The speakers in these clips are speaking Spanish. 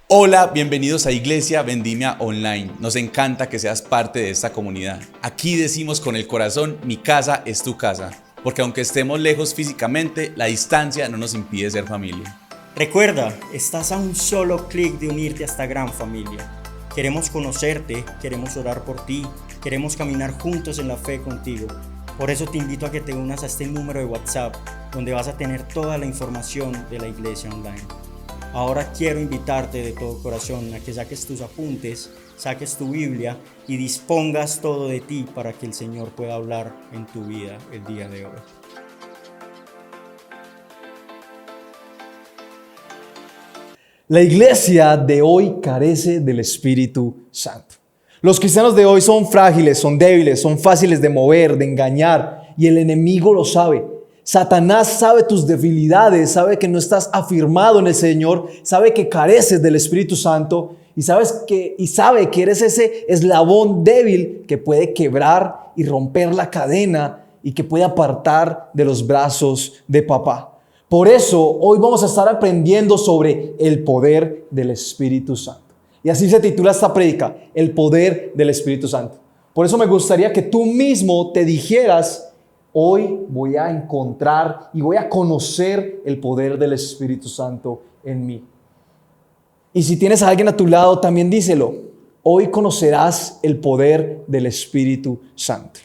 Hola, bienvenidos a Iglesia Vendimia Online. Nos encanta que seas parte de esta comunidad. Aquí decimos con el corazón, mi casa es tu casa, porque aunque estemos lejos físicamente, la distancia no nos impide ser familia. Recuerda, estás a un solo clic de unirte a esta gran familia. Queremos conocerte, queremos orar por ti, queremos caminar juntos en la fe contigo. Por eso te invito a que te unas a este número de WhatsApp, donde vas a tener toda la información de la iglesia online. Ahora quiero invitarte de todo corazón a que saques tus apuntes, saques tu Biblia y dispongas todo de ti para que el Señor pueda hablar en tu vida el día de hoy. La iglesia de hoy carece del Espíritu Santo. Los cristianos de hoy son frágiles, son débiles, son fáciles de mover, de engañar, y el enemigo lo sabe. Satanás sabe tus debilidades, sabe que no estás afirmado en el Señor, sabe que careces del Espíritu Santo y sabe que eres ese eslabón débil que puede quebrar y romper la cadena y que puede apartar de los brazos de papá. Por eso hoy vamos a estar aprendiendo sobre el poder del Espíritu Santo. Y así se titula esta prédica, el poder del Espíritu Santo. Por eso me gustaría que tú mismo te dijeras: hoy voy a encontrar y voy a conocer el poder del Espíritu Santo en mí. Y si tienes a alguien a tu lado, también díselo: hoy conocerás el poder del Espíritu Santo.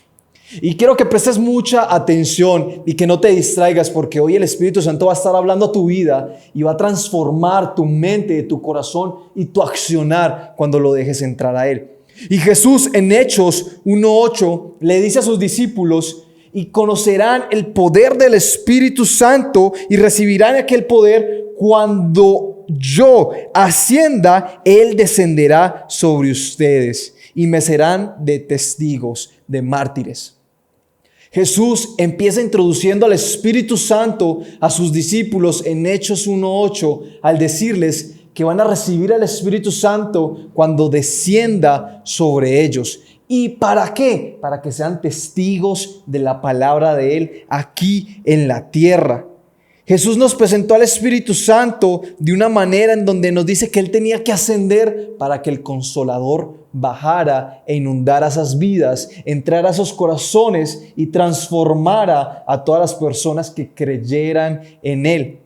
Y quiero que prestes mucha atención y que no te distraigas, porque hoy el Espíritu Santo va a estar hablando a tu vida y va a transformar tu mente, tu corazón y tu accionar cuando lo dejes entrar a Él. Y Jesús en Hechos 1:8 le dice a sus discípulos: y conocerán el poder del Espíritu Santo y recibirán aquel poder cuando yo ascienda, Él descenderá sobre ustedes y me serán de testigos, de mártires. Jesús empieza introduciendo al Espíritu Santo a sus discípulos en Hechos 1:8 al decirles que van a recibir al Espíritu Santo cuando descienda sobre ellos. ¿Y para qué? Para que sean testigos de la palabra de Él aquí en la tierra. Jesús nos presentó al Espíritu Santo de una manera en donde nos dice que Él tenía que ascender para que el Consolador bajara e inundara esas vidas, entrara a esos corazones y transformara a todas las personas que creyeran en Él.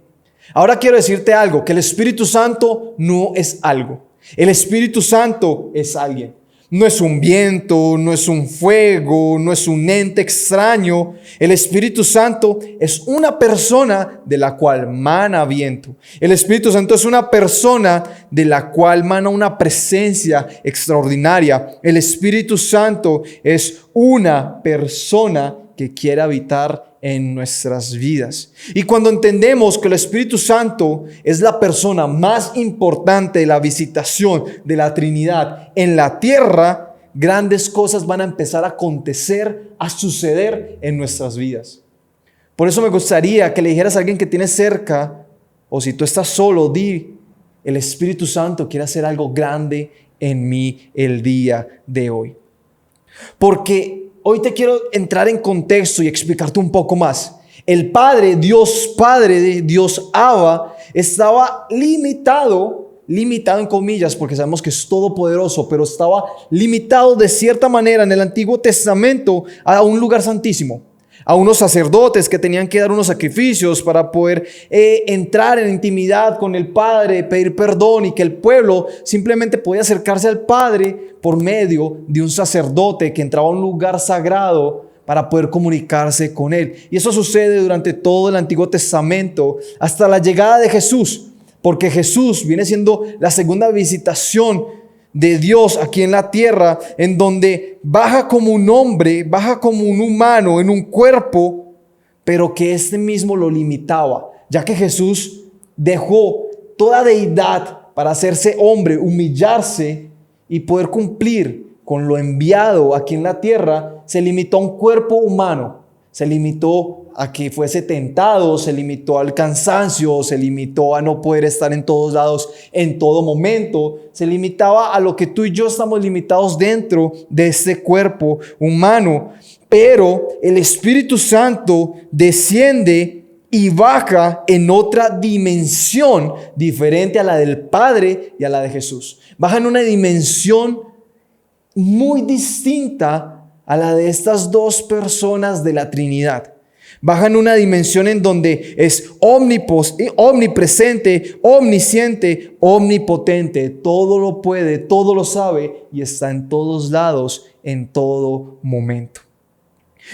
Ahora quiero decirte algo, que el Espíritu Santo no es algo. El Espíritu Santo es alguien. No es un viento, no es un fuego, no es un ente extraño. El Espíritu Santo es una persona de la cual mana viento. El Espíritu Santo es una persona de la cual mana una presencia extraordinaria. El Espíritu Santo es una persona que quiere habitar en nuestras vidas. Y cuando entendemos que el Espíritu Santo es la persona más importante de la visitación de la Trinidad en la tierra, grandes cosas van a empezar a acontecer, a suceder en nuestras vidas. Por eso me gustaría que le dijeras a alguien que tienes cerca, o si tú estás solo, di: el Espíritu Santo quiere hacer algo grande en mí el día de hoy. Porque hoy te quiero entrar en contexto y explicarte un poco más. El Padre, Dios Abba, estaba limitado en comillas, porque sabemos que es todopoderoso, pero estaba limitado de cierta manera en el Antiguo Testamento a un lugar santísimo, a unos sacerdotes que tenían que dar unos sacrificios para poder entrar en intimidad con el Padre, pedir perdón, y que el pueblo simplemente podía acercarse al Padre por medio de un sacerdote que entraba a un lugar sagrado para poder comunicarse con Él. Y eso sucede durante todo el Antiguo Testamento hasta la llegada de Jesús, porque Jesús viene siendo la segunda visitación de Dios aquí en la tierra, en donde baja como un hombre, baja como un humano en un cuerpo, pero que este mismo lo limitaba, ya que Jesús dejó toda deidad para hacerse hombre, humillarse y poder cumplir con lo enviado aquí en la tierra. Se limitó a un cuerpo humano, se limitó a que fuese tentado, se limitó al cansancio, se limitó a no poder estar en todos lados en todo momento, se limitaba a lo que tú y yo estamos limitados dentro de este cuerpo humano. Pero el Espíritu Santo desciende y baja en otra dimensión diferente a la del Padre y a la de Jesús. Baja en una dimensión muy distinta a la de estas dos personas de la Trinidad. Baja en una dimensión en donde es omnipresente, omnisciente, omnipotente. Todo lo puede, todo lo sabe y está en todos lados, en todo momento.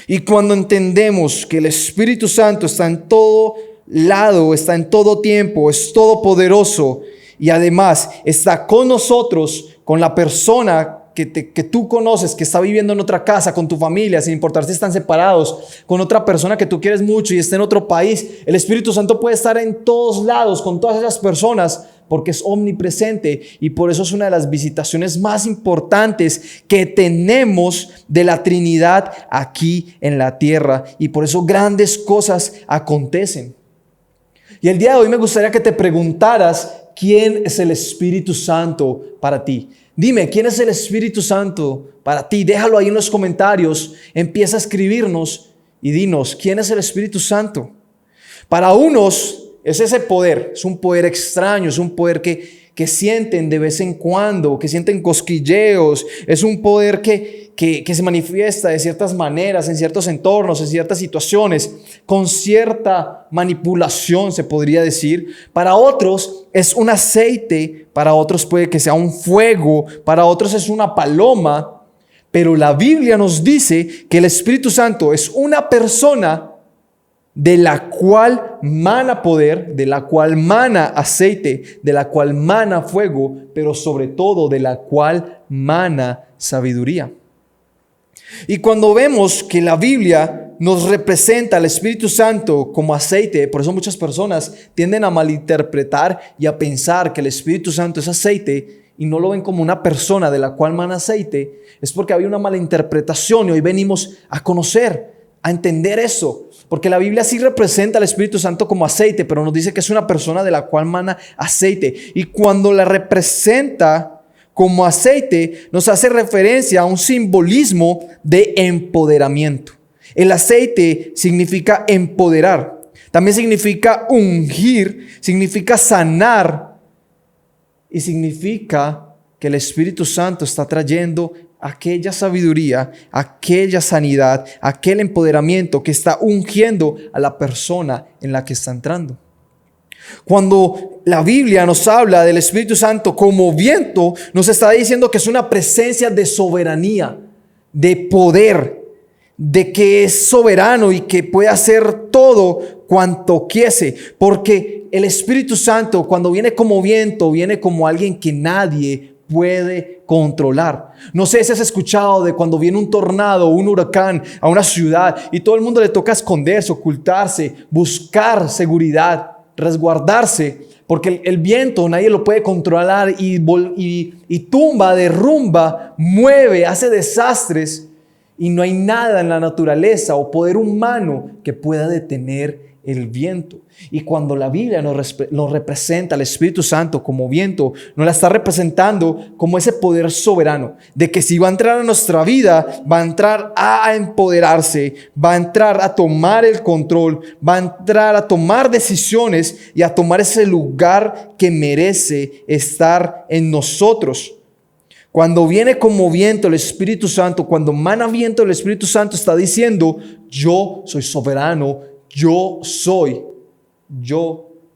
Y cuando entendemos que el Espíritu Santo está en todo lado, está en todo tiempo, es todopoderoso y además está con nosotros, con la persona que tú conoces, que está viviendo en otra casa, con tu familia, sin importar si están separados, con otra persona que tú quieres mucho y está en otro país, el Espíritu Santo puede estar en todos lados, con todas esas personas, porque es omnipresente y por eso es una de las visitaciones más importantes que tenemos de la Trinidad aquí en la tierra y por eso grandes cosas acontecen. Y el día de hoy me gustaría que te preguntaras quién es el Espíritu Santo para ti. Dime, ¿quién es el Espíritu Santo para ti? Déjalo ahí en los comentarios, empieza a escribirnos y dinos, ¿quién es el Espíritu Santo? Para unos es ese poder, es un poder extraño, es un poder que sienten de vez en cuando, que sienten cosquilleos, es un poder que se manifiesta de ciertas maneras, en ciertos entornos, en ciertas situaciones, con cierta manipulación se podría decir. Para otros es un aceite, para otros puede que sea un fuego, para otros es una paloma, pero la Biblia nos dice que el Espíritu Santo es una persona de la cual mana poder, de la cual mana aceite, de la cual mana fuego, pero sobre todo de la cual mana sabiduría. Y cuando vemos que la Biblia nos representa al Espíritu Santo como aceite, por eso muchas personas tienden a malinterpretar y a pensar que el Espíritu Santo es aceite y no lo ven como una persona de la cual mana aceite, es porque había una mala interpretación y hoy venimos a conocer, a entender eso. Porque la Biblia sí representa al Espíritu Santo como aceite, pero nos dice que es una persona de la cual mana aceite. Y cuando la representa como aceite, nos hace referencia a un simbolismo de empoderamiento. El aceite significa empoderar, también significa ungir, significa sanar y significa que el Espíritu Santo está trayendo aquella sabiduría, aquella sanidad, aquel empoderamiento que está ungiendo a la persona en la que está entrando. Cuando la Biblia nos habla del Espíritu Santo como viento, nos está diciendo que es una presencia de soberanía, de poder, de que es soberano y que puede hacer todo cuanto quiese, porque el Espíritu Santo cuando viene como viento, viene como alguien que nadie puede controlar. No sé si has escuchado de cuando viene un tornado o un huracán a una ciudad y todo el mundo le toca esconderse, ocultarse, buscar seguridad, resguardarse, porque el viento nadie lo puede controlar y tumba, derrumba, mueve, hace desastres y no hay nada en la naturaleza o poder humano que pueda detener el viento. Y cuando la Biblia nos representa al Espíritu Santo como viento, nos la está representando como ese poder soberano, de que si va a entrar a nuestra vida, va a entrar a empoderarse, va a entrar a tomar el control, va a entrar a tomar decisiones y a tomar ese lugar que merece estar en nosotros. Cuando viene como viento el Espíritu Santo, cuando mana viento el Espíritu Santo, está diciendo: yo soy soberano, yo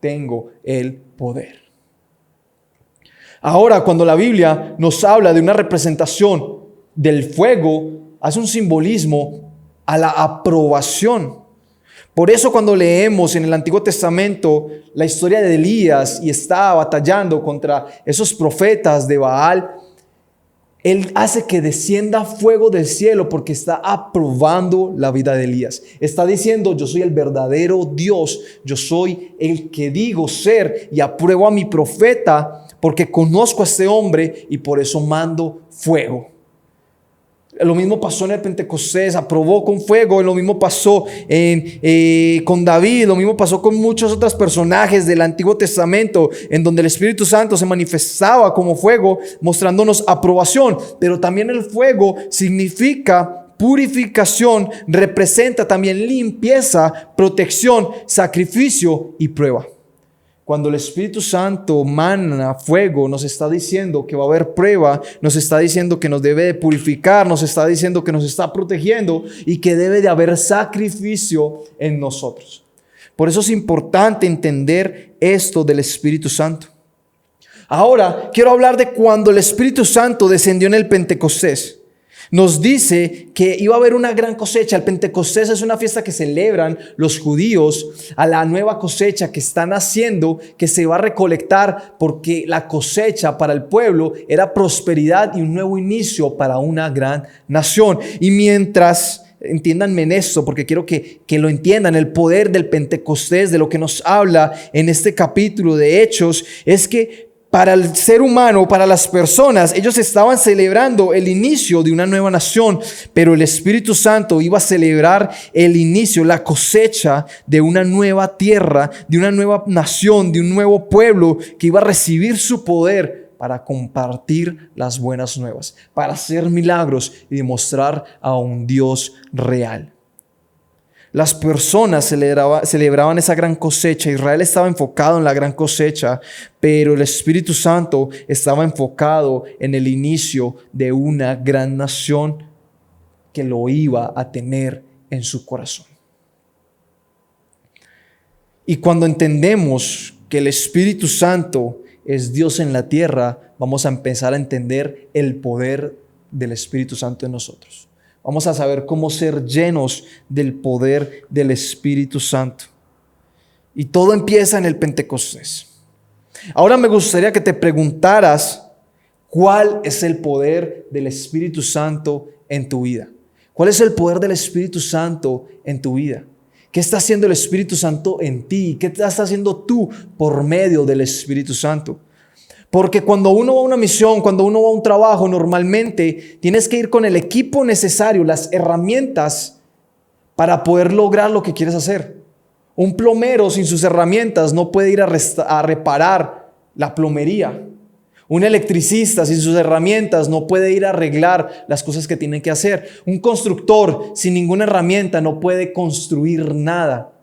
tengo el poder. Ahora, cuando la Biblia nos habla de una representación del fuego, hace un simbolismo a la aprobación. Por eso cuando leemos en el Antiguo Testamento la historia de Elías y está batallando contra esos profetas de Baal, Él hace que descienda fuego del cielo porque está aprobando la vida de Elías. Está diciendo: yo soy el verdadero Dios, yo soy el que digo ser y apruebo a mi profeta porque conozco a este hombre y por eso mando fuego. Lo mismo pasó en el Pentecostés, aprobó con fuego. Lo mismo pasó con David. Lo mismo pasó con muchos otros personajes del Antiguo Testamento, en donde el Espíritu Santo se manifestaba como fuego, mostrándonos aprobación. Pero también el fuego significa purificación representa también limpieza, protección, sacrificio y prueba. Cuando el Espíritu Santo mana fuego, nos está diciendo que va a haber prueba, nos está diciendo que nos debe de purificar, nos está diciendo que nos está protegiendo y que debe de haber sacrificio en nosotros. Por eso es importante entender esto del Espíritu Santo. Ahora, quiero hablar de cuando el Espíritu Santo descendió en el Pentecostés. Nos dice que iba a haber una gran cosecha. El Pentecostés es una fiesta que celebran los judíos a la nueva cosecha que están haciendo, que se va a recolectar, porque la cosecha para el pueblo era prosperidad y un nuevo inicio para una gran nación. Y mientras, entiéndanme en esto, porque quiero que lo entiendan, el poder del Pentecostés, de lo que nos habla en este capítulo de Hechos, es que para el ser humano, para las personas, ellos estaban celebrando el inicio de una nueva nación, pero el Espíritu Santo iba a celebrar el inicio, la cosecha de una nueva tierra, de una nueva nación, de un nuevo pueblo que iba a recibir su poder para compartir las buenas nuevas, para hacer milagros y demostrar a un Dios real. Las personas celebraban esa gran cosecha. Israel estaba enfocado en la gran cosecha, pero el Espíritu Santo estaba enfocado en el inicio de una gran nación que lo iba a tener en su corazón. Y cuando entendemos que el Espíritu Santo es Dios en la tierra, vamos a empezar a entender el poder del Espíritu Santo en nosotros. Vamos a saber cómo ser llenos del poder del Espíritu Santo. Y todo empieza en el Pentecostés. Ahora me gustaría que te preguntaras, ¿cuál es el poder del Espíritu Santo en tu vida? ¿Cuál es el poder del Espíritu Santo en tu vida? ¿Qué está haciendo el Espíritu Santo en ti? ¿Qué estás haciendo tú por medio del Espíritu Santo? Porque cuando uno va a una misión, cuando uno va a un trabajo, normalmente tienes que ir con el equipo necesario, las herramientas para poder lograr lo que quieres hacer. Un plomero sin sus herramientas no puede ir a reparar la plomería. Un electricista sin sus herramientas no puede ir a arreglar las cosas que tiene que hacer. Un constructor sin ninguna herramienta no puede construir nada.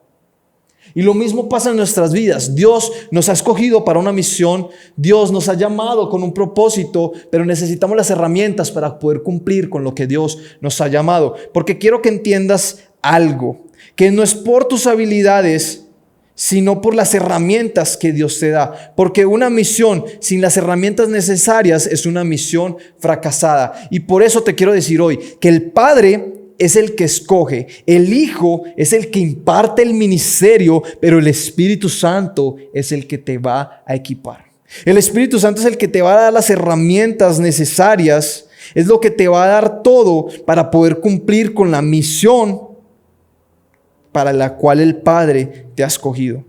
Y lo mismo pasa en nuestras vidas. Dios nos ha escogido para una misión, Dios nos ha llamado con un propósito, pero necesitamos las herramientas para poder cumplir con lo que Dios nos ha llamado. Porque quiero que entiendas algo, que no es por tus habilidades, sino por las herramientas que Dios te da. Porque una misión sin las herramientas necesarias es una misión fracasada. Y por eso te quiero decir hoy que el Padre es el que escoge, el Hijo es el que imparte el ministerio, pero el Espíritu Santo es el que te va a equipar. El Espíritu Santo es el que te va a dar las herramientas necesarias, es lo que te va a dar todo para poder cumplir con la misión para la cual el Padre te ha escogido.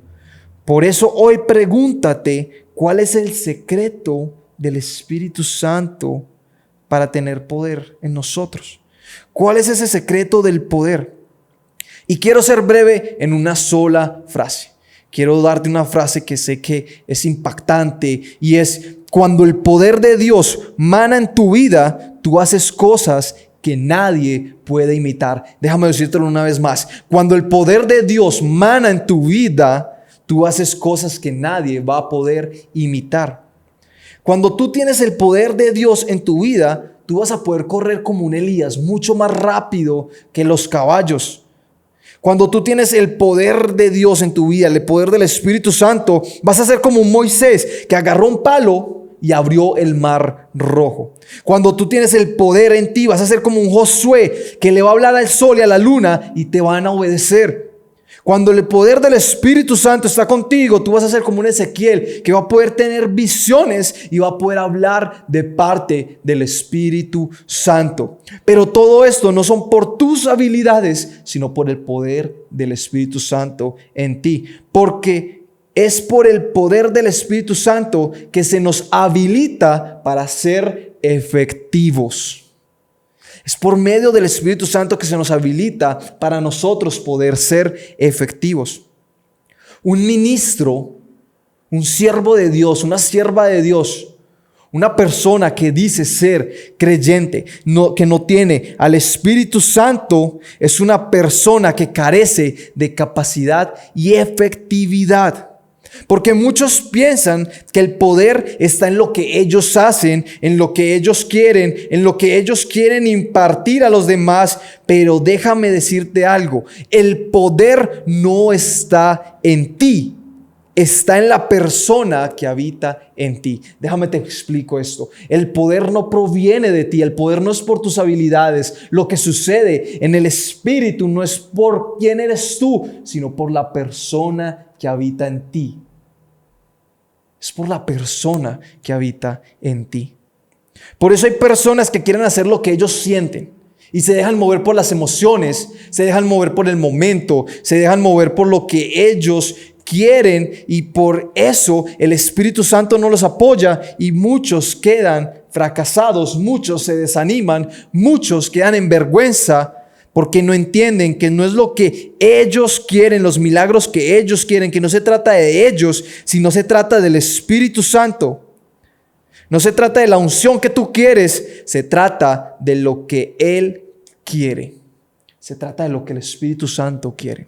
Por eso hoy pregúntate, ¿cuál es el secreto del Espíritu Santo para tener poder en nosotros? ¿Cuál es ese secreto del poder? Y quiero ser breve en una sola frase. Quiero darte una frase que sé que es impactante y es: cuando el poder de Dios mana en tu vida, tú haces cosas que nadie puede imitar. Déjame decírtelo una vez más. Cuando el poder de Dios mana en tu vida, tú haces cosas que nadie va a poder imitar. Cuando tú tienes el poder de Dios en tu vida, tú vas a poder correr como un Elías, mucho más rápido que los caballos. Cuando tú tienes el poder de Dios en tu vida, el poder del Espíritu Santo, vas a ser como un Moisés que agarró un palo y abrió el mar rojo. Cuando tú tienes el poder en ti, vas a ser como un Josué que le va a hablar al sol y a la luna y te van a obedecer. Cuando el poder del Espíritu Santo está contigo, tú vas a ser como un Ezequiel que va a poder tener visiones y va a poder hablar de parte del Espíritu Santo. Pero todo esto no son por tus habilidades, sino por el poder del Espíritu Santo en ti. Porque es por el poder del Espíritu Santo que se nos habilita para ser efectivos. Es por medio del Espíritu Santo que se nos habilita para nosotros poder ser efectivos. Un ministro, un siervo de Dios, una sierva de Dios, Una persona que dice ser creyente, que no tiene al Espíritu Santo, es una persona que carece de capacidad y efectividad. Porque muchos piensan que el poder está en lo que ellos hacen, en lo que ellos quieren, en lo que ellos quieren impartir a los demás. Pero déjame decirte algo, el poder no está en ti. Está en la persona que habita en ti. Déjame te explico esto. El poder no proviene de ti. El poder no es por tus habilidades. Lo que sucede en el Espíritu no es por quién eres tú, sino por la persona que habita en ti. Es por la persona que habita en ti. Por eso hay personas que quieren hacer lo que ellos sienten y se dejan mover por las emociones, se dejan mover por el momento, se dejan mover por lo que ellos quieren, y por eso el Espíritu Santo no los apoya y muchos quedan fracasados, muchos se desaniman, muchos quedan en vergüenza porque no entienden que no es lo que ellos quieren, los milagros que ellos quieren, que no se trata de ellos, sino se trata del Espíritu Santo. No se trata de la unción que tú quieres, se trata de lo que Él quiere. Se trata de lo que el Espíritu Santo quiere.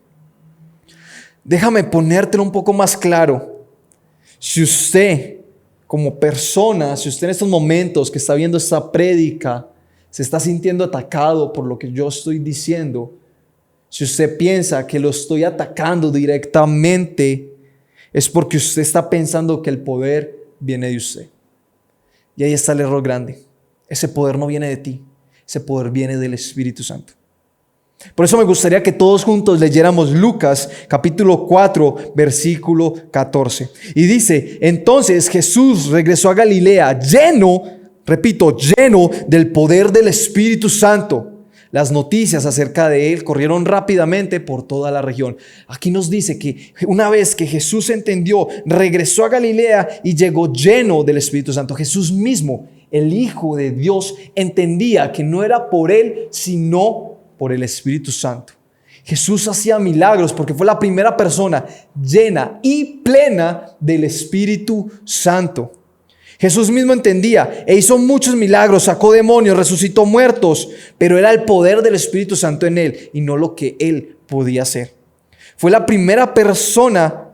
Déjame ponértelo un poco más claro. Si usted, como persona, si usted en estos momentos que está viendo esta prédica, se está sintiendo atacado por lo que yo estoy diciendo, si usted piensa que lo estoy atacando directamente, es porque usted está pensando que el poder viene de usted. Y ahí está el error grande. Ese poder no viene de ti, ese poder viene del Espíritu Santo. Por eso me gustaría que todos juntos leyéramos Lucas capítulo 4 versículo 14. Y dice: entonces Jesús regresó a Galilea lleno del poder del Espíritu Santo. Las noticias acerca de él corrieron rápidamente por toda la región. Aquí nos dice que una vez que Jesús entendió, regresó a Galilea y llegó lleno del Espíritu Santo. Jesús mismo, el Hijo de Dios, entendía que no era por él, sino por el Espíritu Santo. Jesús hacía milagros porque fue la primera persona llena y plena del Espíritu Santo. Jesús mismo entendía e hizo muchos milagros, sacó demonios, resucitó muertos, pero era el poder del Espíritu Santo en él y no lo que él podía hacer. Fue la primera persona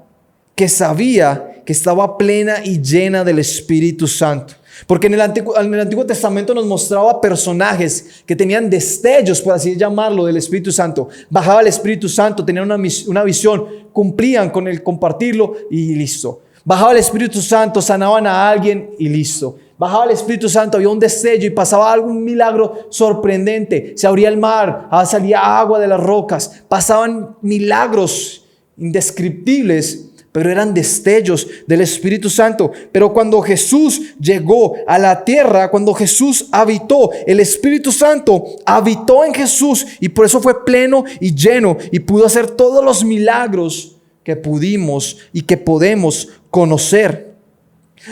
que sabía que estaba plena y llena del Espíritu Santo. Porque en el Antiguo Testamento nos mostraba personajes que tenían destellos, por así llamarlo, del Espíritu Santo. Bajaba el Espíritu Santo, tenían una visión, cumplían con el compartirlo y listo. Bajaba el Espíritu Santo, sanaban a alguien y listo. Bajaba el Espíritu Santo, había un destello y pasaba algún milagro sorprendente. Se abría el mar, salía agua de las rocas. Pasaban milagros indescriptibles, pero eran destellos del Espíritu Santo. Pero cuando Jesús llegó a la tierra, cuando Jesús habitó, el Espíritu Santo habitó en Jesús y por eso fue pleno y lleno y pudo hacer todos los milagros que pudimos y que podemos conocer.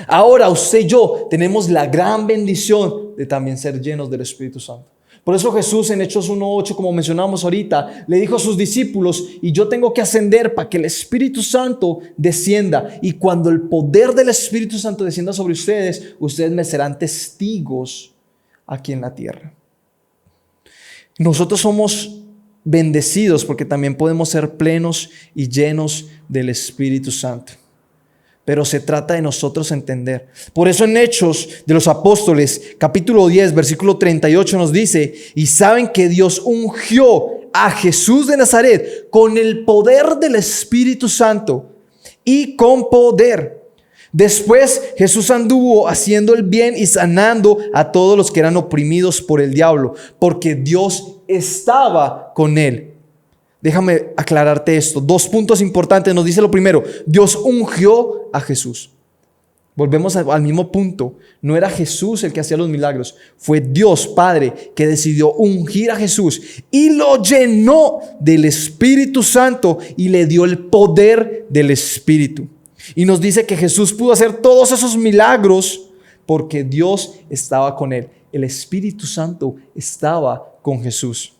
Ahora usted y yo tenemos la gran bendición de también ser llenos del Espíritu Santo. Por eso Jesús en Hechos 1:8, como mencionamos ahorita, le dijo a sus discípulos: y yo tengo que ascender para que el Espíritu Santo descienda. Y cuando el poder del Espíritu Santo descienda sobre ustedes, ustedes me serán testigos aquí en la tierra. Nosotros somos bendecidos porque también podemos ser plenos y llenos del Espíritu Santo. Pero se trata de nosotros entender. Por eso en Hechos de los Apóstoles, capítulo 10, versículo 38 nos dice: y saben que Dios ungió a Jesús de Nazaret con el poder del Espíritu Santo y con poder. Después Jesús anduvo haciendo el bien y sanando a todos los que eran oprimidos por el diablo, porque Dios estaba con él. Déjame aclararte esto. 2 puntos importantes. Nos dice lo primero: Dios ungió a Jesús. Volvemos al mismo punto. No era Jesús el que hacía los milagros. Fue Dios Padre que decidió ungir a Jesús y lo llenó del Espíritu Santo y le dio el poder del Espíritu. Y nos dice que Jesús pudo hacer todos esos milagros porque Dios estaba con él. El Espíritu Santo estaba con Jesús.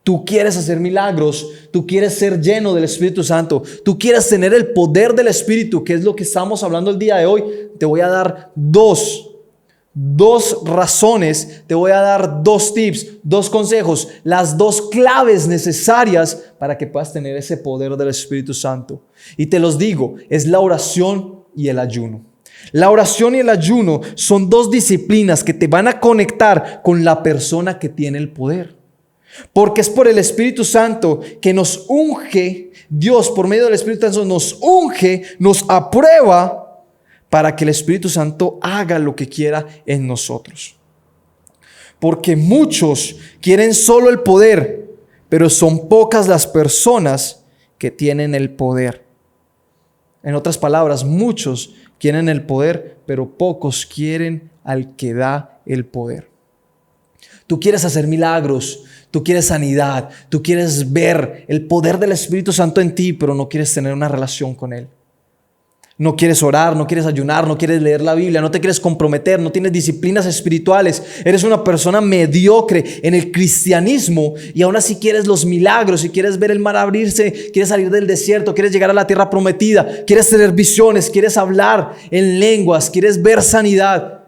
Tú quieres hacer milagros, tú quieres ser lleno del Espíritu Santo, tú quieres tener el poder del Espíritu, que es lo que estamos hablando el día de hoy. Te voy a dar dos razones, te voy a dar 2 tips, 2 consejos, las 2 claves necesarias para que puedas tener ese poder del Espíritu Santo. Y te los digo, es la oración y el ayuno. La oración y el ayuno son 2 disciplinas que te van a conectar con la persona que tiene el poder. Porque es por el Espíritu Santo que nos unge, Dios por medio del Espíritu Santo nos unge, nos aprueba para que el Espíritu Santo haga lo que quiera en nosotros. Porque muchos quieren solo el poder, pero son pocas las personas que tienen el poder. En otras palabras, muchos quieren el poder, pero pocos quieren al que da el poder. Tú quieres hacer milagros, tú quieres sanidad, tú quieres ver el poder del Espíritu Santo en ti, pero no quieres tener una relación con Él. No quieres orar, no quieres ayunar, no quieres leer la Biblia, no te quieres comprometer, no tienes disciplinas espirituales. Eres una persona mediocre en el cristianismo y aún así quieres los milagros y quieres ver el mar abrirse, quieres salir del desierto, quieres llegar a la tierra prometida, quieres tener visiones, quieres hablar en lenguas, quieres ver sanidad,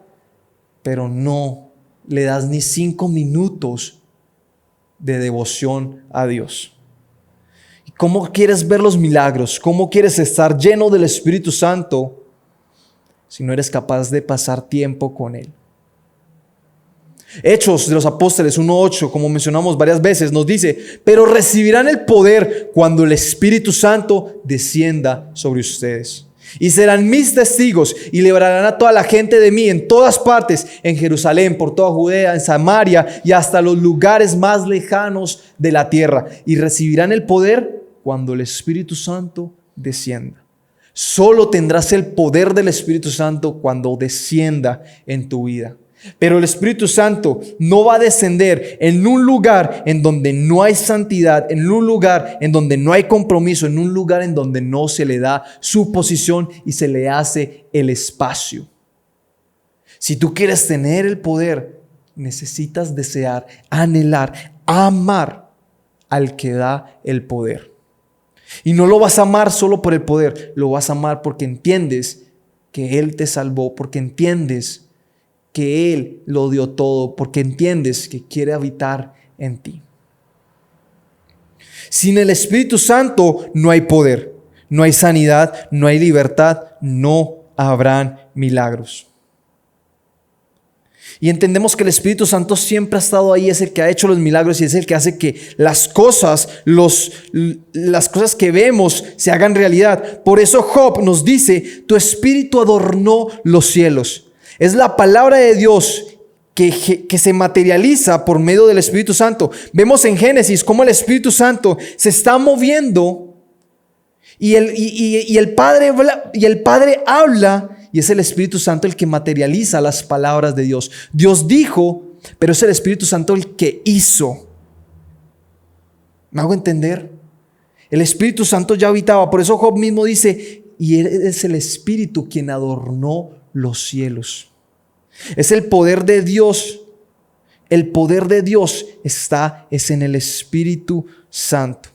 pero no le das ni 5 minutos de devoción a Dios. ¿Cómo quieres ver los milagros? ¿Cómo quieres estar lleno del Espíritu Santo si no eres capaz de pasar tiempo con Él? Hechos de los Apóstoles 1:8, como mencionamos varias veces, nos dice: pero recibirán el poder cuando el Espíritu Santo descienda sobre ustedes. Y serán mis testigos y librarán a toda la gente de mí en todas partes, en Jerusalén, por toda Judea, en Samaria y hasta los lugares más lejanos de la tierra. Y recibirán el poder cuando el Espíritu Santo descienda. Solo tendrás el poder del Espíritu Santo cuando descienda en tu vida. Pero el Espíritu Santo no va a descender en un lugar en donde no hay santidad, en un lugar en donde no hay compromiso, en un lugar en donde no se le da su posición y se le hace el espacio. Si tú quieres tener el poder, necesitas desear, anhelar, amar al que da el poder. Y no lo vas a amar solo por el poder, lo vas a amar porque entiendes que Él te salvó, porque entiendes que Él lo dio todo, porque entiendes que quiere habitar en ti. Sin el Espíritu Santo no hay poder, no hay sanidad, no hay libertad, no habrán milagros. Y entendemos que el Espíritu Santo siempre ha estado ahí, es el que ha hecho los milagros y es el que hace que las cosas que vemos se hagan realidad. Por eso Job nos dice: tu Espíritu adornó los cielos. Es la palabra de Dios que se materializa por medio del Espíritu Santo. Vemos en Génesis cómo el Espíritu Santo se está moviendo y el Padre habla. Y es el Espíritu Santo el que materializa las palabras de Dios. Dios dijo, pero es el Espíritu Santo el que hizo. ¿Me hago entender? El Espíritu Santo ya habitaba. Por eso Job mismo dice: y es el Espíritu quien adornó los cielos. Es el poder de Dios. El poder de Dios es en el Espíritu Santo.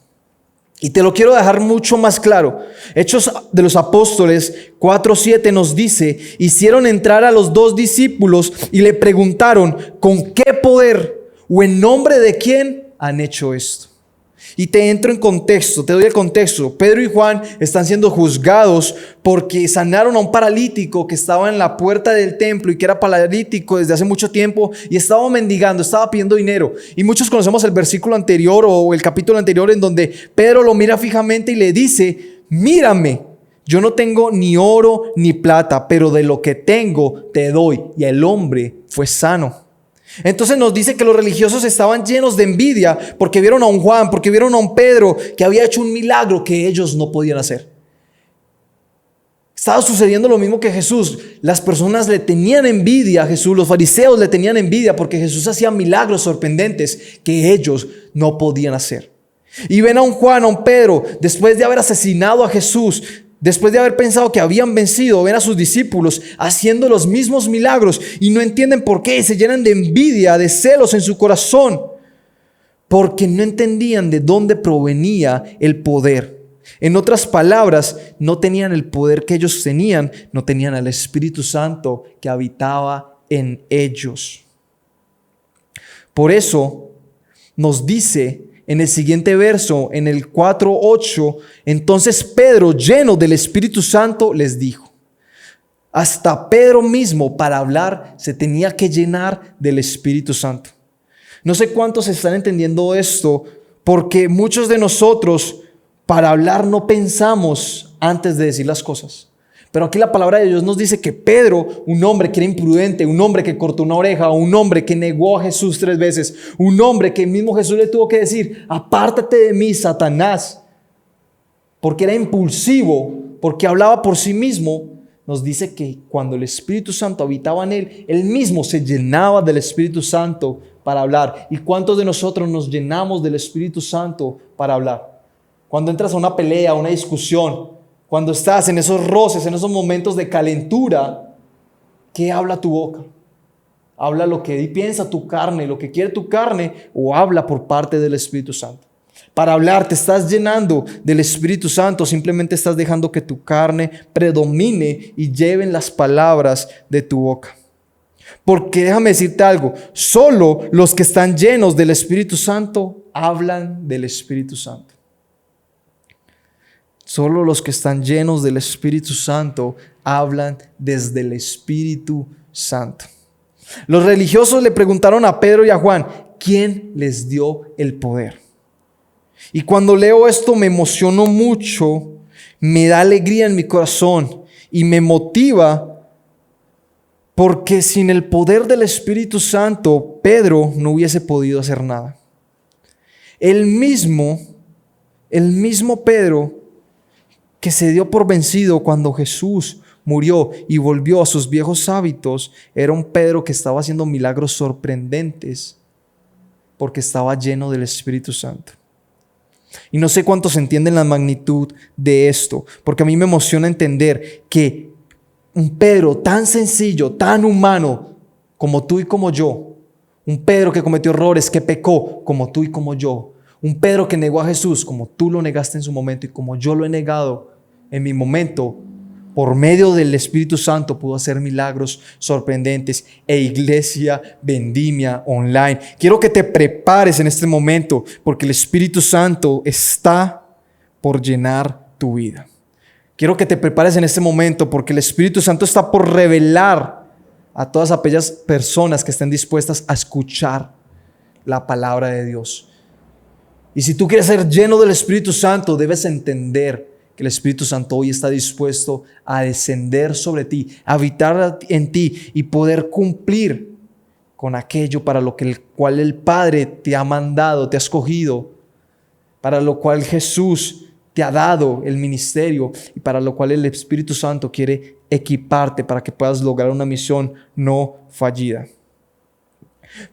Y te lo quiero dejar mucho más claro. Hechos de los Apóstoles 4:7 nos dice: hicieron entrar a los 2 discípulos y le preguntaron: ¿con qué poder o en nombre de quién han hecho esto? Y te entro en contexto, te doy el contexto. Pedro y Juan están siendo juzgados porque sanaron a un paralítico que estaba en la puerta del templo y que era paralítico desde hace mucho tiempo y estaba mendigando, estaba pidiendo dinero. Y muchos conocemos el versículo anterior o el capítulo anterior en donde Pedro lo mira fijamente y le dice: mírame, yo no tengo ni oro ni plata, pero de lo que tengo te doy. Y el hombre fue sano. Entonces nos dice que los religiosos estaban llenos de envidia porque vieron a un Juan, porque vieron a un Pedro que había hecho un milagro que ellos no podían hacer. Estaba sucediendo lo mismo que Jesús. Las personas le tenían envidia a Jesús, los fariseos le tenían envidia porque Jesús hacía milagros sorprendentes que ellos no podían hacer. Y ven a un Juan, a un Pedro, después de haber asesinado a Jesús, después de haber pensado que habían vencido, ven a sus discípulos haciendo los mismos milagros y no entienden por qué, se llenan de envidia, de celos en su corazón. porque no entendían de dónde provenía el poder. En otras palabras, no tenían el poder que ellos tenían, no tenían al Espíritu Santo que habitaba en ellos. Por eso nos dice en el siguiente verso, en el 4:8, entonces Pedro, lleno del Espíritu Santo, les dijo. Hasta Pedro mismo, para hablar, se tenía que llenar del Espíritu Santo. No sé cuántos están entendiendo esto, porque muchos de nosotros, para hablar, no pensamos antes de decir las cosas. Pero aquí la palabra de Dios nos dice que Pedro, un hombre que era imprudente, un hombre que cortó una oreja, un hombre que negó a Jesús 3 veces, un hombre que el mismo Jesús le tuvo que decir, apártate de mí, Satanás, porque era impulsivo, porque hablaba por sí mismo, nos dice que cuando el Espíritu Santo habitaba en él, él mismo se llenaba del Espíritu Santo para hablar. ¿Y cuántos de nosotros nos llenamos del Espíritu Santo para hablar? Cuando entras a una pelea, a una discusión, cuando estás en esos roces, en esos momentos de calentura, ¿qué habla tu boca? ¿Habla lo que piensa tu carne, lo que quiere tu carne, o habla por parte del Espíritu Santo? Para hablar, ¿te estás llenando del Espíritu Santo? Simplemente estás dejando que tu carne predomine y lleven las palabras de tu boca. Porque déjame decirte algo, solo los que están llenos del Espíritu Santo hablan del Espíritu Santo. Solo los que están llenos del Espíritu Santo hablan desde el Espíritu Santo. Los religiosos le preguntaron a Pedro y a Juan, ¿quién les dio el poder? Y cuando leo esto me emociono mucho, me da alegría en mi corazón y me motiva, porque sin el poder del Espíritu Santo, Pedro no hubiese podido hacer nada. El mismo Pedro que se dio por vencido cuando Jesús murió y volvió a sus viejos hábitos, era un Pedro que estaba haciendo milagros sorprendentes porque estaba lleno del Espíritu Santo. Y no sé cuántos entienden la magnitud de esto, porque a mí me emociona entender que un Pedro tan sencillo, tan humano como tú y como yo, un Pedro que cometió errores, que pecó como tú y como yo, un Pedro que negó a Jesús como tú lo negaste en su momento y como yo lo he negado en mi momento, por medio del Espíritu Santo pudo hacer milagros sorprendentes. Iglesia Vendimia Online, quiero que te prepares en este momento porque el Espíritu Santo está por llenar tu vida. Quiero que te prepares en este momento porque el Espíritu Santo está por revelar a todas aquellas personas que estén dispuestas a escuchar la palabra de Dios. Y si tú quieres ser lleno del Espíritu Santo, debes entender que el Espíritu Santo hoy está dispuesto a descender sobre ti, a habitar en ti y poder cumplir con aquello para lo que el cual el Padre te ha mandado, te ha escogido, para lo cual Jesús te ha dado el ministerio y para lo cual el Espíritu Santo quiere equiparte para que puedas lograr una misión no fallida.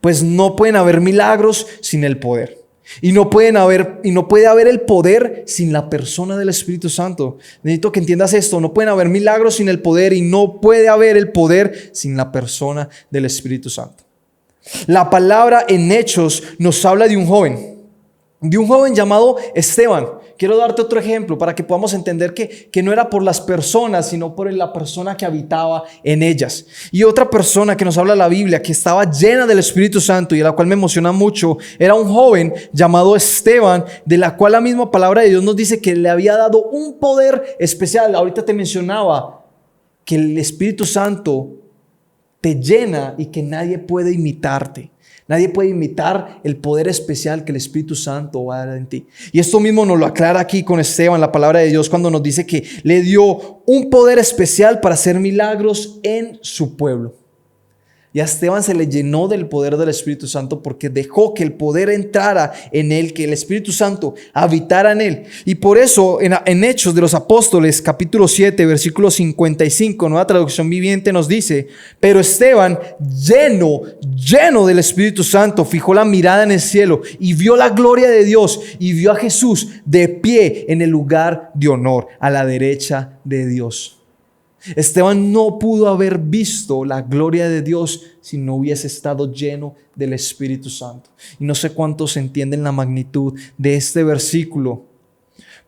Pues no pueden haber milagros sin el poder. Y no puede haber el poder sin la persona del Espíritu Santo. Necesito que entiendas esto. No pueden haber milagros sin el poder y no puede haber el poder sin la persona del Espíritu Santo. La palabra en Hechos nos habla de un joven llamado Esteban. Quiero darte otro ejemplo para que podamos entender que no era por las personas, sino por la persona que habitaba en ellas. Y otra persona que nos habla la Biblia, que estaba llena del Espíritu Santo y a la cual me emociona mucho, era un joven llamado Esteban, de la cual la misma palabra de Dios nos dice que le había dado un poder especial. Ahorita te mencionaba que el Espíritu Santo te llena y que nadie puede imitarte. Nadie puede imitar el poder especial que el Espíritu Santo va a dar en ti. Y esto mismo nos lo aclara aquí con Esteban, la palabra de Dios, cuando nos dice que le dio un poder especial para hacer milagros en su pueblo. Y a Esteban se le llenó del poder del Espíritu Santo porque dejó que el poder entrara en él, que el Espíritu Santo habitara en él. Y por eso en Hechos de los Apóstoles, capítulo 7, versículo 55, Nueva Traducción Viviente nos dice: pero Esteban, lleno del Espíritu Santo, fijó la mirada en el cielo y vio la gloria de Dios y vio a Jesús de pie en el lugar de honor, a la derecha de Dios. Esteban no pudo haber visto la gloria de Dios si no hubiese estado lleno del Espíritu Santo. Y no sé cuántos entienden la magnitud de este versículo,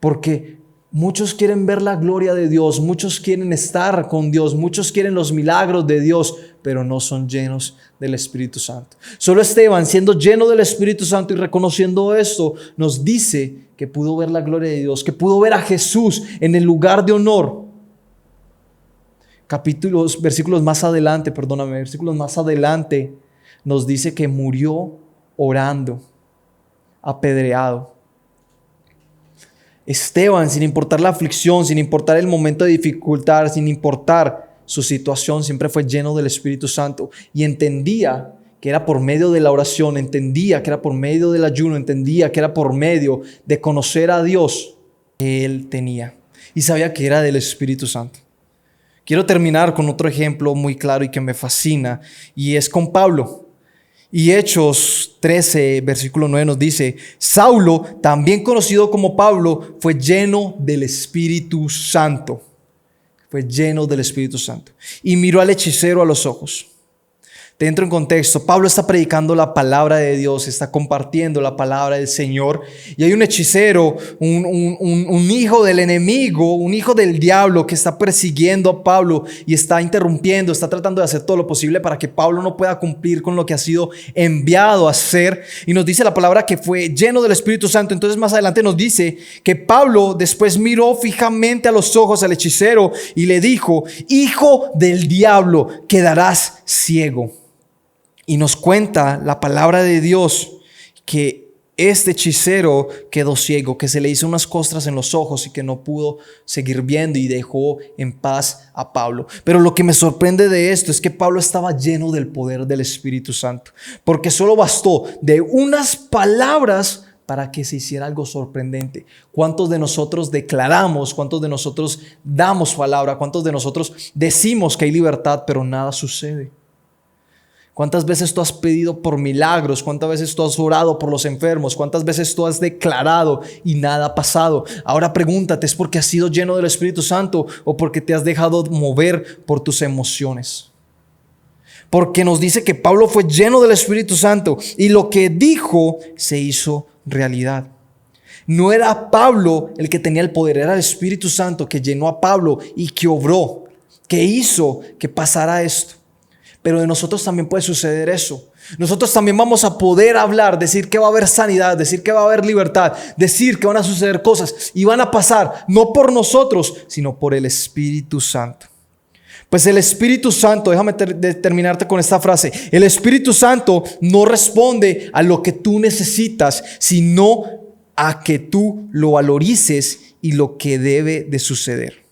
porque muchos quieren ver la gloria de Dios, muchos quieren estar con Dios, muchos quieren los milagros de Dios, pero no son llenos del Espíritu Santo. Solo Esteban, siendo lleno del Espíritu Santo y reconociendo esto, nos dice que pudo ver la gloria de Dios, que pudo ver a Jesús en el lugar de honor. Versículos más adelante nos dice que murió orando, apedreado. Esteban, sin importar la aflicción, sin importar el momento de dificultad, sin importar su situación, siempre fue lleno del Espíritu Santo y entendía que era por medio de la oración, entendía que era por medio del ayuno, entendía que era por medio de conocer a Dios que él tenía y sabía que era del Espíritu Santo. Quiero terminar con otro ejemplo muy claro y que me fascina, y es con Pablo. Y Hechos 13, versículo 9 nos dice: Saulo, también conocido como Pablo, fue lleno del Espíritu Santo. Fue lleno del Espíritu Santo. Y miró al hechicero a los ojos. Te entro en contexto. Pablo está predicando la palabra de Dios, está compartiendo la palabra del Señor. Y hay un hechicero, un hijo del enemigo, un hijo del diablo que está persiguiendo a Pablo y está interrumpiendo, está tratando de hacer todo lo posible para que Pablo no pueda cumplir con lo que ha sido enviado a hacer. Y nos dice la palabra que fue lleno del Espíritu Santo. Entonces más adelante nos dice que Pablo después miró fijamente a los ojos al hechicero y le dijo: hijo del diablo, quedarás ciego. Y nos cuenta la palabra de Dios que este hechicero quedó ciego, que se le hizo unas costras en los ojos y que no pudo seguir viendo y dejó en paz a Pablo. Pero lo que me sorprende de esto es que Pablo estaba lleno del poder del Espíritu Santo, porque solo bastó de unas palabras para que se hiciera algo sorprendente. ¿Cuántos de nosotros declaramos? ¿Cuántos de nosotros damos palabra? ¿Cuántos de nosotros decimos que hay libertad, pero nada sucede? ¿Cuántas veces tú has pedido por milagros? ¿Cuántas veces tú has orado por los enfermos? ¿Cuántas veces tú has declarado y nada ha pasado? Ahora pregúntate, ¿es porque has sido lleno del Espíritu Santo o porque te has dejado mover por tus emociones? Porque nos dice que Pablo fue lleno del Espíritu Santo y lo que dijo se hizo realidad. No era Pablo el que tenía el poder, era el Espíritu Santo que llenó a Pablo y que obró, que hizo que pasara esto. Pero de nosotros también puede suceder eso. Nosotros también vamos a poder hablar, decir que va a haber sanidad, decir que va a haber libertad, decir que van a suceder cosas y van a pasar no por nosotros, sino por el Espíritu Santo. Pues el Espíritu Santo, déjame terminarte con esta frase, el Espíritu Santo no responde a lo que tú necesitas, sino a que tú lo valorices y lo que debe de suceder.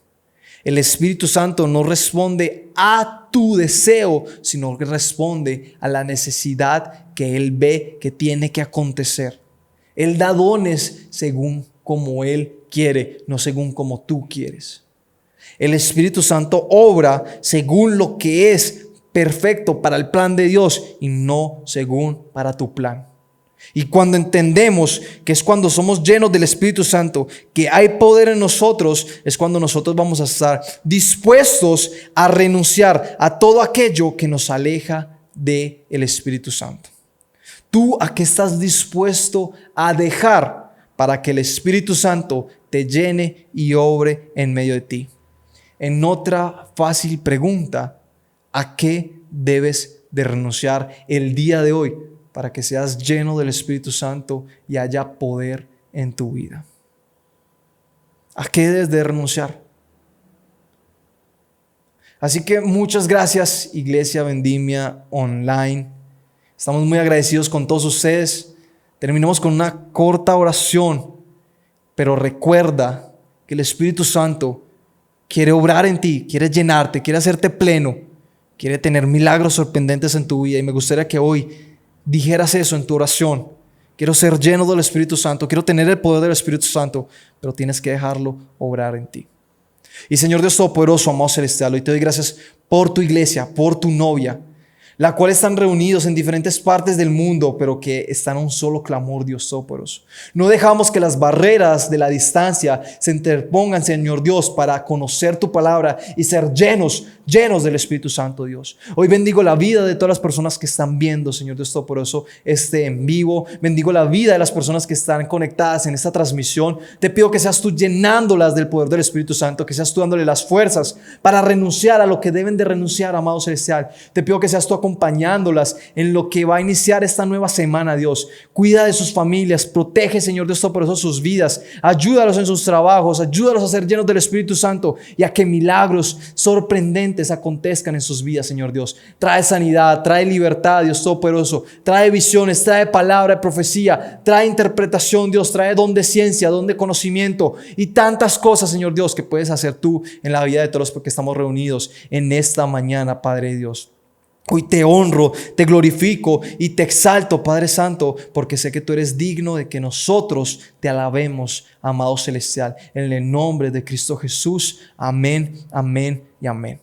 El Espíritu Santo no responde a tu deseo, sino que responde a la necesidad que Él ve que tiene que acontecer. Él da dones según como Él quiere, no según como tú quieres. El Espíritu Santo obra según lo que es perfecto para el plan de Dios y no según para tu plan. Y cuando entendemos que es cuando somos llenos del Espíritu Santo, que hay poder en nosotros, es cuando nosotros vamos a estar dispuestos a renunciar a todo aquello que nos aleja del Espíritu Santo. ¿Tú a qué estás dispuesto a dejar para que el Espíritu Santo te llene y obre en medio de ti? En otra fácil pregunta, ¿a qué debes de renunciar el día de hoy para que seas lleno del Espíritu Santo y haya poder en tu vida? ¿A qué debes de renunciar? Así que muchas gracias, Iglesia Vendimia Online. Estamos muy agradecidos con todos ustedes. Terminamos con una corta oración, pero recuerda que el Espíritu Santo quiere obrar en ti, quiere llenarte, quiere hacerte pleno, quiere tener milagros sorprendentes en tu vida. Y me gustaría que hoy dijeras eso en tu oración. Quiero ser lleno del Espíritu Santo, quiero tener el poder del Espíritu Santo, pero tienes que dejarlo obrar en ti. Y Señor Dios Todopoderoso, amado celestial, hoy te doy gracias por tu iglesia, por tu novia. la cual están reunidos en diferentes partes del mundo, pero que están a un solo clamor, Dios Todopoderoso. No dejamos que las barreras de la distancia se interpongan, Señor Dios, para conocer tu palabra y ser llenos del Espíritu Santo, Dios. Hoy bendigo la vida de todas las personas que están viendo, Señor Dios Todopoderoso, en vivo. Bendigo la vida de las personas que están conectadas en esta transmisión. Te pido que seas tú llenándolas del poder del Espíritu Santo, que seas tú dándole las fuerzas para renunciar a lo que deben de renunciar, amado celestial. Te pido que seas tú acompañándolas en lo que va a iniciar esta nueva semana, Dios. Cuida de sus familias, protege, Señor Dios Todopoderoso, sus vidas. Ayúdalos en sus trabajos, ayúdalos a ser llenos del Espíritu Santo y a que milagros sorprendentes acontezcan en sus vidas, Señor Dios. Trae sanidad, trae libertad, Dios Todopoderoso. Trae visiones, trae palabra de profecía, trae interpretación, Dios. Trae don de ciencia, don de conocimiento y tantas cosas, Señor Dios, que puedes hacer tú en la vida de todos porque estamos reunidos en esta mañana, Padre Dios. Hoy te honro, te glorifico y te exalto, Padre Santo, porque sé que tú eres digno de que nosotros te alabemos, amado celestial. En el nombre de Cristo Jesús. Amén, amén y amén.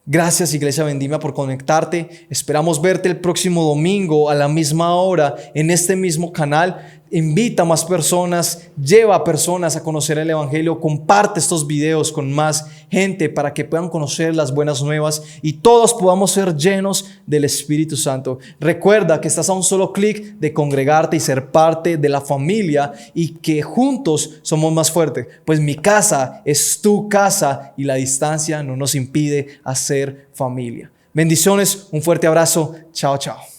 Gracias, Iglesia Vendimia, por conectarte. Esperamos verte el próximo domingo a la misma hora en este mismo canal. Invita a más personas, lleva a personas a conocer el Evangelio, comparte estos videos con más gente para que puedan conocer las buenas nuevas y todos podamos ser llenos del Espíritu Santo. Recuerda que estás a un solo clic de congregarte y ser parte de la familia y que juntos somos más fuertes. Pues mi casa es tu casa y la distancia no nos impide hacer familia. Bendiciones, un fuerte abrazo. Chao, chao.